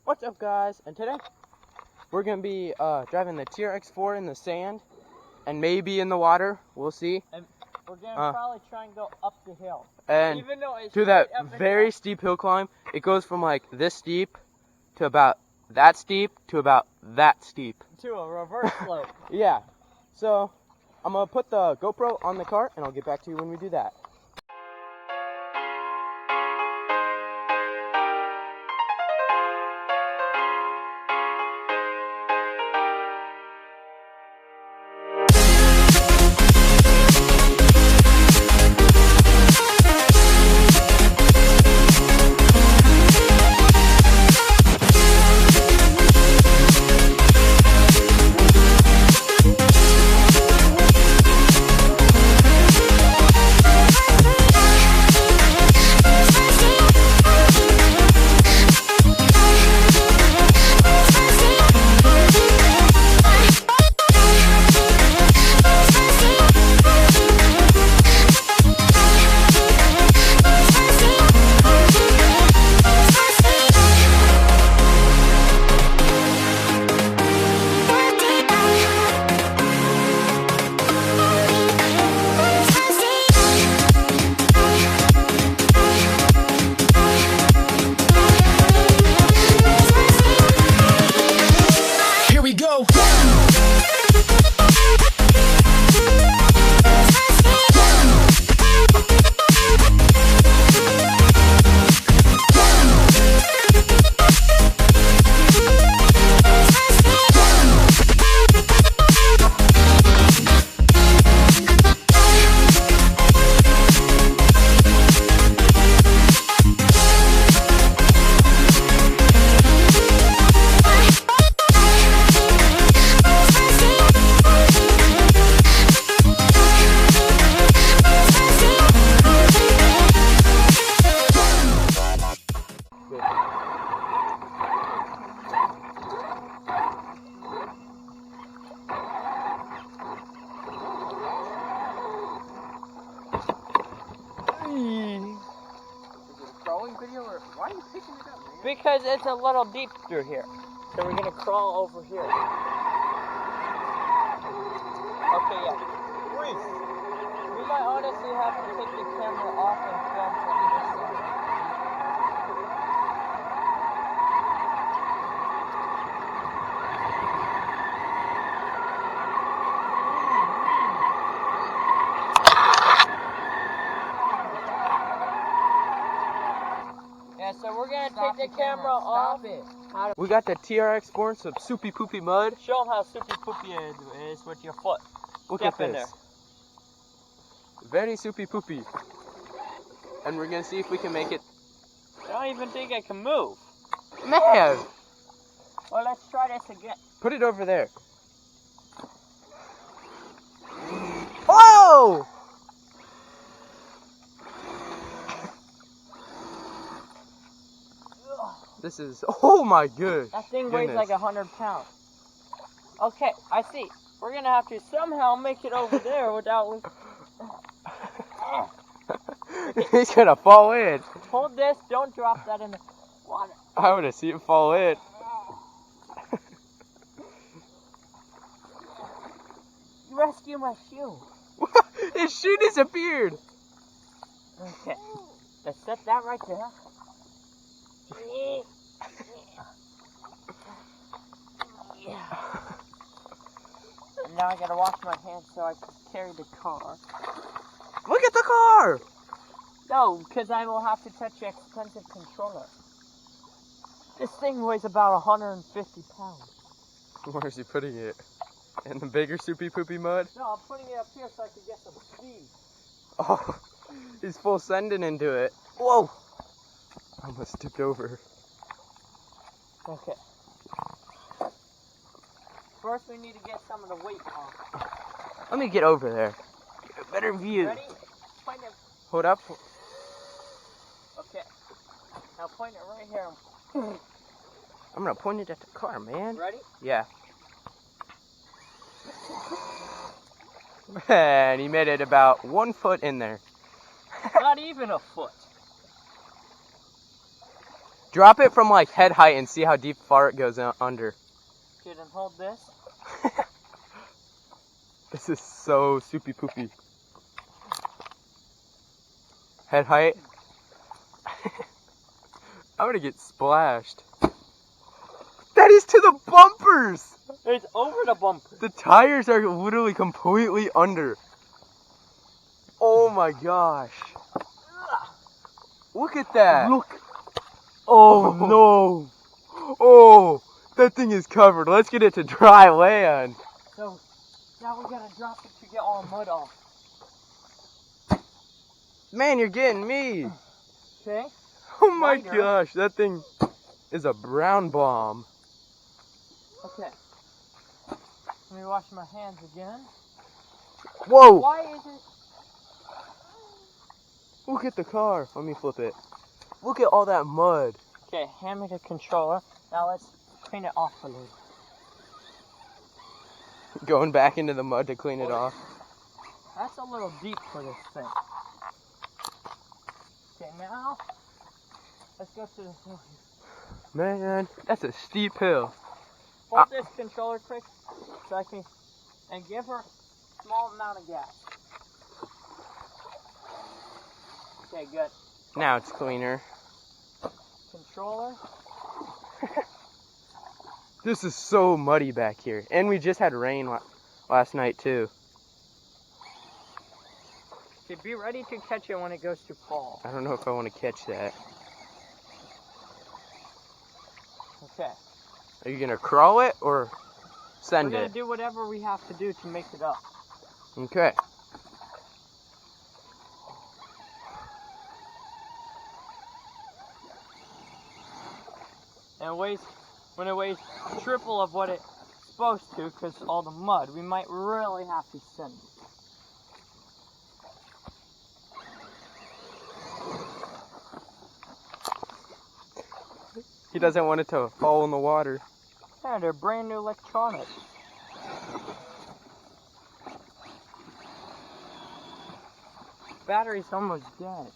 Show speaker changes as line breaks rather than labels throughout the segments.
What's up, guys? And today we're gonna be driving the TRX4 in the sand and maybe in the water. We'll see.
And we're gonna probably try and go up the hill.
And
even though it's
to that very steep hill climb, it goes from like this steep to about that steep to about that steep.
To a reverse slope.
Yeah. So I'm gonna put the GoPro on the cart and I'll get back to you when we do that. Video, or why are you picking it up, man?
Because it's a little deep through here. So we're gonna crawl over here. Okay, yeah. Reese, we might honestly have to take the camera off and film from this side. So we're gonna take the camera off.
We got the TRX4 in some soupy poopy mud.
Show them how soupy poopy it is with your foot.
Look
Step
at
in
this.
there.
Very soupy poopy. And we're gonna see if we can make it.
I don't even think I can move.
Man!
Well, let's try this again.
Put it over there. Oh! This is, oh my goodness.
That thing weighs like 100 pounds. Okay, I see. We're gonna have to somehow make it over there without...
He's gonna fall in.
Hold this, don't drop that in the water.
I wanna see him fall in.
You rescue my shoe.
His shoe disappeared.
Okay, let's set that right there. Yeah. And now I gotta wash my hands so I can carry the car.
Look at the car!
No, because I will have to touch the expensive controller. This thing weighs about 150 pounds.
Where's he putting it? In the bigger soupy poopy mud?
No, I'm putting it up here so I can get some speed.
Oh, he's full sending into it. Whoa! I almost tipped over.
Okay. First, we need to get some of the weight off.
Let me get over there. Get a better view.
Ready? Point it.
Hold up.
Okay. Now point it right here.
I'm gonna point it at the car, man.
Ready?
Yeah. And he made it about 1 foot in there.
Not even a foot.
Drop it from like head height and see how deep far it goes under.
Okay, then hold this.
This is so soupy poopy. Head height. I'm gonna get splashed. That is to the bumpers!
It's over the bumper.
The tires are literally completely under. Oh my gosh. Look at that.
Look. Oh no.
Oh, that thing is covered. Let's get it to dry land.
So now we gotta drop it to get all the mud off.
Man, you're getting me.
Okay.
Oh my
Lighter.
gosh, that thing is a brown bomb.
Okay. Let me wash my hands again.
Whoa.
Why is it?
Look at the car. Let me flip it. Look at all that mud.
Okay, hand me the controller. Now let's clean it off a little.
Going back into the mud to clean it off.
That's a little deep for this thing. Okay, now let's go to the hill here.
Man, that's a steep hill.
Hold this controller quick so I can, and give her a small amount of gas. Okay, good.
Now it's cleaner.
Controller.
This is so muddy back here. And we just had rain last night too.
Okay, be ready to catch it when it goes to fall.
I don't know if I want to catch that.
Okay.
Are you going to crawl it or send
We're
it?
going to do whatever we have to do to make it up.
Okay.
And when it weighs triple of what it's supposed to, because all the mud, we might really have to send it.
He doesn't want it to fall in the water.
Yeah, they're brand new electronics. Battery's almost dead.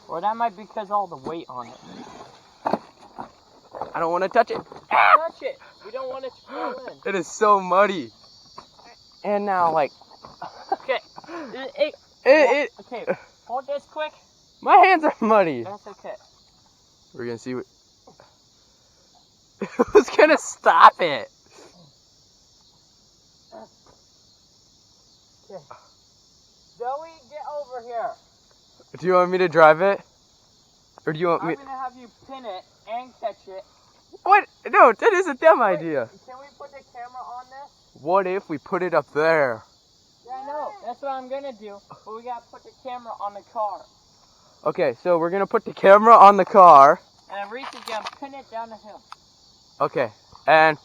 Or that might be because all the weight on it.
I don't want to touch it.
Touch it! We don't want it to fall in.
It is so muddy. And now, like,
Okay. Okay, hold this quick.
my hands are muddy.
That's okay.
We're gonna see what. Who's gonna stop it?
Okay. Zoe, get over here.
Do you want me to drive it? Or do you want me?
I'm gonna have you pin it and catch it.
What? No, that is a dumb idea.
Can we put the camera on this?
What if we put it up there?
Yeah, I know. That's what I'm gonna do. But we gotta put the camera on the car.
Okay, so we're gonna put the camera on the car.
And Reese is gonna pin it down the hill.
Okay, and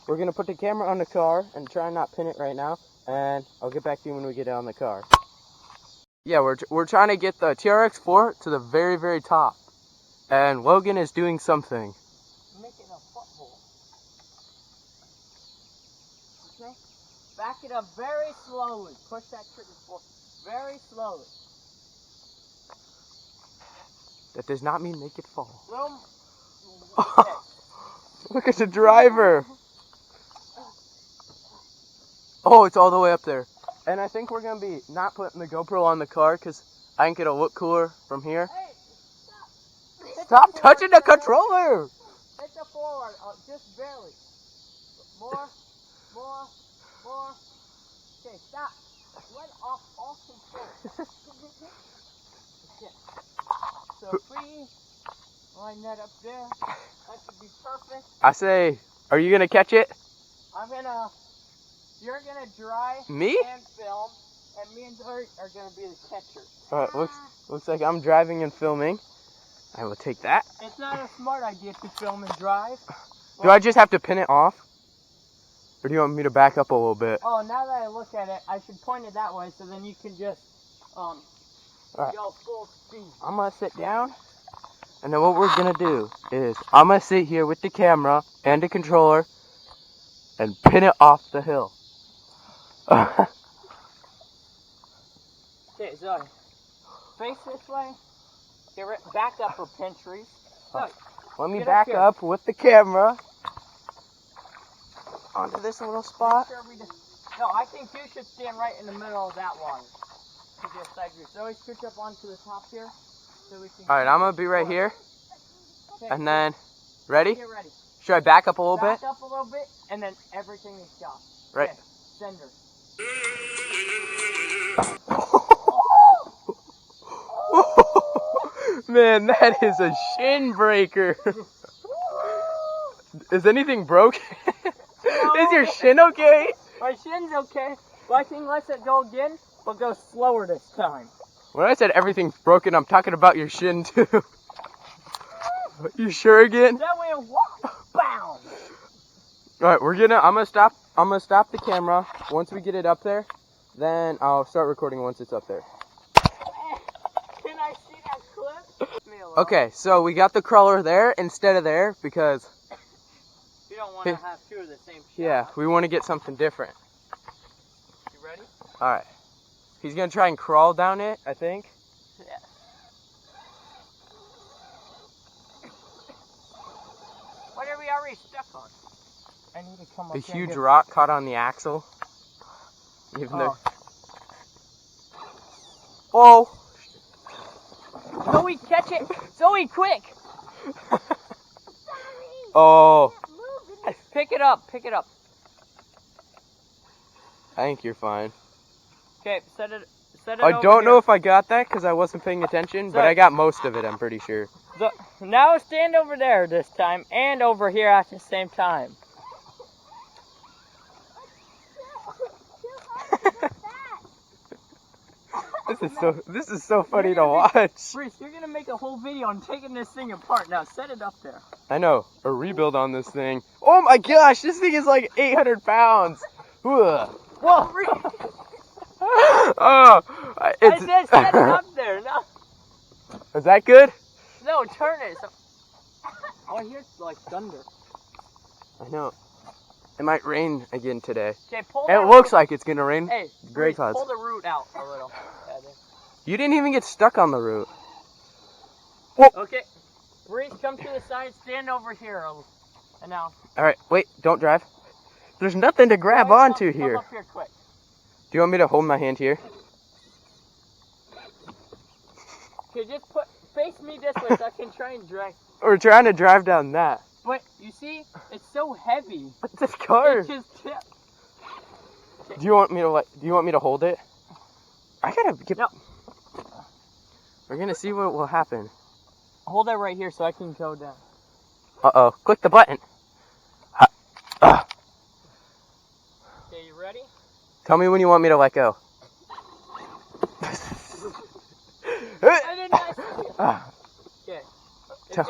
we're gonna put the camera on the car and try and not pin it right now. And I'll get back to you when we get it on the car. Yeah, we're trying to get the TRX4 to the very, very top. And Logan is doing something.
Make it a foothold. Okay? Back it up very slowly. Push that trigger forward very slowly.
That does not mean make it fall.
Room.
Look at the driver. Oh, it's all the way up there. And I think we're going to be not putting the GoPro on the car because I think it'll look cooler from here.
Hey, stop.
Stop touching the controller.
Hit the forward, just barely. More. Okay, stop. Let off all control. Okay. So free. Line that up there. That should be perfect.
I say, are you going to catch it?
You're gonna drive
Me?
and film, and me and Zoe are gonna be the catchers.
Alright, looks like I'm driving and filming. I will take that.
It's not a smart idea to film and drive.
Do I just have to pin it off? Or do you want me to back up a little bit?
Oh, now that I look at it, I should point it that way so then you can just
Alright.
go full speed.
I'm gonna sit down, and then what we're gonna do is I'm gonna sit here with the camera and the controller and pin it off the hill.
Okay, Zoe. Face this way. Back up for pinch Reese. Look,
Let me
Get up
back
here.
up with the camera onto this little spot.
No, I think you should stand right in the middle of that water. To get side view. So we scooch up onto the top here. So we can.
Alright, I'm going to be right here.
Okay,
And then, ready?
Get ready.
Should I back up a little bit?
Back up a little bit, and then everything is shot.
Right.
Okay, sender.
Man, that is a shin breaker. Is anything broken? Is your shin okay?
My shin's okay. Well, I think let's it go again, but go slower this time.
When I said everything's broken, I'm talking about your shin too. You sure again?
That way it walks. Bound.
Alright, I'm gonna stop the camera once we get it up there. Then I'll start recording once it's up there.
Can I see that clip?
Okay, so we got the crawler there instead of there because
You don't want to have two of the same shot.
yeah, we want to get something different.
You ready?
Alright. He's gonna try and crawl down it, I think.
Yeah. What are we already stuck on? I need to come up
A
here and
huge
get-
rock caught on the axle. Even though. Oh!
Zoe, catch it! Zoe, quick!
Oh!
Pick it up, pick it up.
I think you're fine.
Okay, set it
I
over
don't know
here.
if I got that because I wasn't paying attention, but I got most of it, I'm pretty sure.
Now stand over there this time, and over here at the same time.
This is so funny to watch.
Reese, you're gonna make a whole video on taking this thing apart. Now set it up there.
I know, a rebuild on this thing. Oh my gosh, this thing is like 800 pounds. Ugh.
Whoa, Reese!
Oh,
I said set it up there. No,
Is that good?
no, turn it. Oh, I hear like thunder.
I know. It might rain again today.
Okay, pull
It
that
looks like it's gonna rain.
Hey,
Gray
Reese,
clouds.
pull the root out a little.
You didn't even get stuck on the root.
Okay, Reese, come to the side. Stand over here. And now.
Alright, wait, don't drive. There's nothing to grab onto here.
Come up here quick.
Do you want me to hold my hand here?
Okay, just face me this way so I can try and drag.
We're trying to drive down that.
But you see, it's so heavy.
This car.
It just tipped.
Do you want me to hold it? I gotta get.
No.
We're gonna see what will happen.
Hold it right here so I can go down.
Uh-oh. Click the button.
Okay, you ready?
Tell me when you want me to let go.
I did not see it. Okay.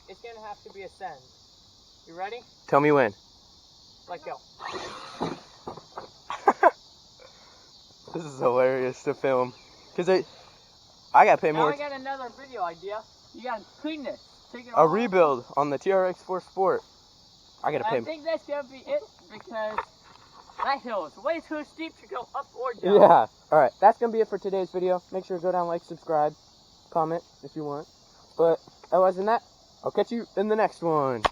It's gonna have to be a send. You ready?
Tell me when.
Let go.
This is hilarious to film. Cause I gotta pay
Now
more.
I got another video idea. You gotta clean this. Take it
A
all
rebuild on the TRX4 Sport. I gotta pay.
I think that's gonna be it because that hill is way too steep to go up or down.
Yeah. Alright, that's gonna be it for today's video. Make sure to go down, like, subscribe, comment if you want. But otherwise than that, I'll catch you in the next one.